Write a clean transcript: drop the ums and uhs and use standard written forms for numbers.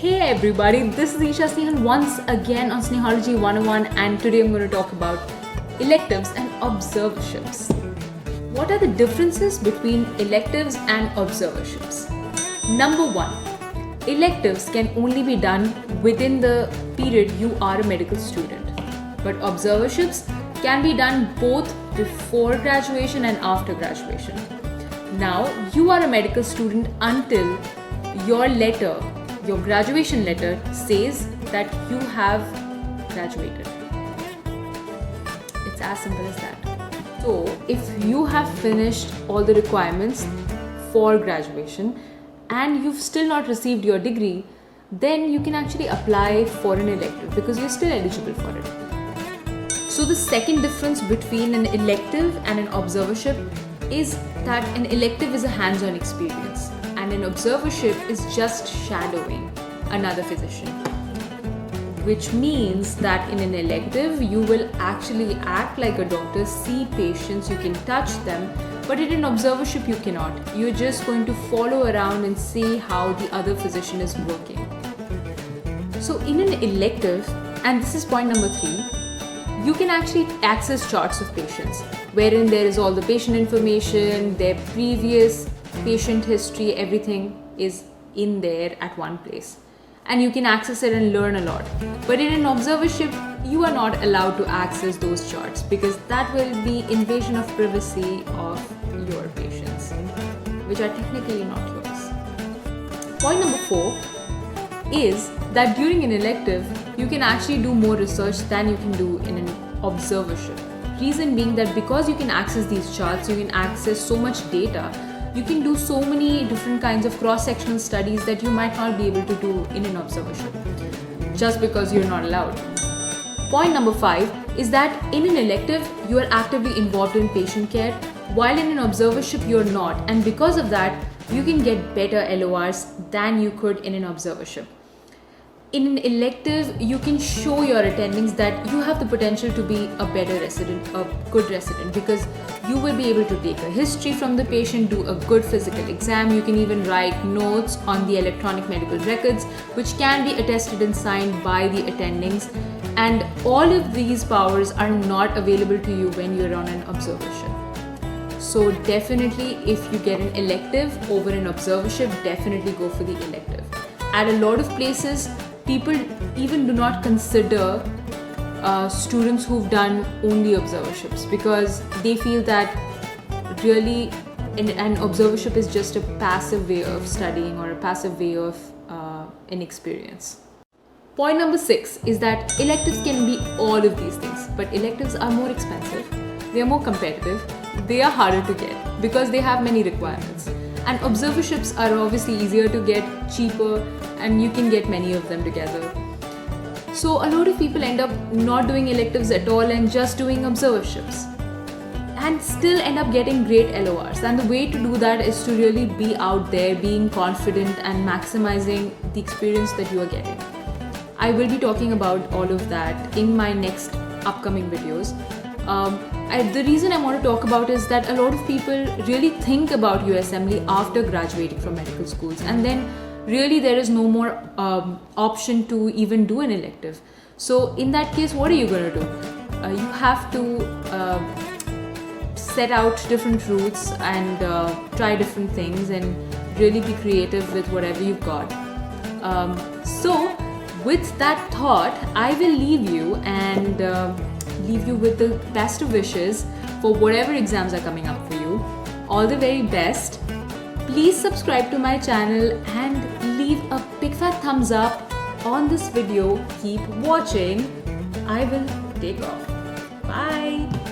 Hey everybody, this is Isha Snehan once again on Snehology 101, and today I'm going to talk about electives and observerships. What are the differences between electives and observerships? Number one, electives can only be done within the period you are a medical student, but observerships can be done both before graduation and after graduation. Now, you are a medical student until your graduation letter says that you have graduated. It's as simple as that. So, if you have finished all the requirements for graduation and you've still not received your degree, then you can actually apply for an elective because you're still eligible for it. So, the second difference between an elective and an observership is that an elective is a hands-on experience and an observership is just shadowing another physician, which means that in an elective you will actually act like a doctor, see patients, you can touch them, but in an observership you cannot. You're just going to follow around and see how the other physician is working. So in an elective, and this is point number 3, you can actually access charts of patients wherein there is all the patient information, their previous patient history, everything is in there at one place, and you can access it and learn a lot. But in an observership, you are not allowed to access those charts because that will be invasion of privacy of your patients, which are technically not yours. Point number 4 is that during an elective, you can actually do more research than you can do in an observership. Reason being that because you can access these charts, you can access so much data, you can do so many different kinds of cross-sectional studies that you might not be able to do in an observership just because you're not allowed. Point number 5 is that in an elective, you are actively involved in patient care, while in an observership, you're not. And because of that, you can get better LORs than you could in an observership. In an elective, you can show your attendings that you have the potential to be a better resident, a good resident, because you will be able to take a history from the patient, do a good physical exam. You can even write notes on the electronic medical records, which can be attested and signed by the attendings. And all of these powers are not available to you when you're on an observership. So definitely, if you get an elective over an observership, definitely go for the elective. At a lot of places, people even do not consider students who've done only observerships because they feel that really an observership is just a passive way of studying or a passive way of an experience. Point number 6 is that electives can be all of these things, but electives are more expensive, they are more competitive, they are harder to get because they have many requirements. And observerships are obviously easier to get, cheaper, and you can get many of them together. So a lot of people end up not doing electives at all and just doing observerships and still end up getting great LORs. And the way to do that is to really be out there, being confident and maximizing the experience that you are getting. I will be talking about all of that in my next upcoming videos. The reason I want to talk about is that a lot of people really think about USMLE after graduating from medical schools, and then really there is no more option to even do an elective. So in that case, what are you going to do? You have to set out different routes and try different things and really be creative with whatever you've got. So with that thought, I will leave you and leave you with the best of wishes for whatever exams are coming up for you. All the very best. Please subscribe to my channel and leave a big fat thumbs up on this video. Keep watching. I will take off. Bye.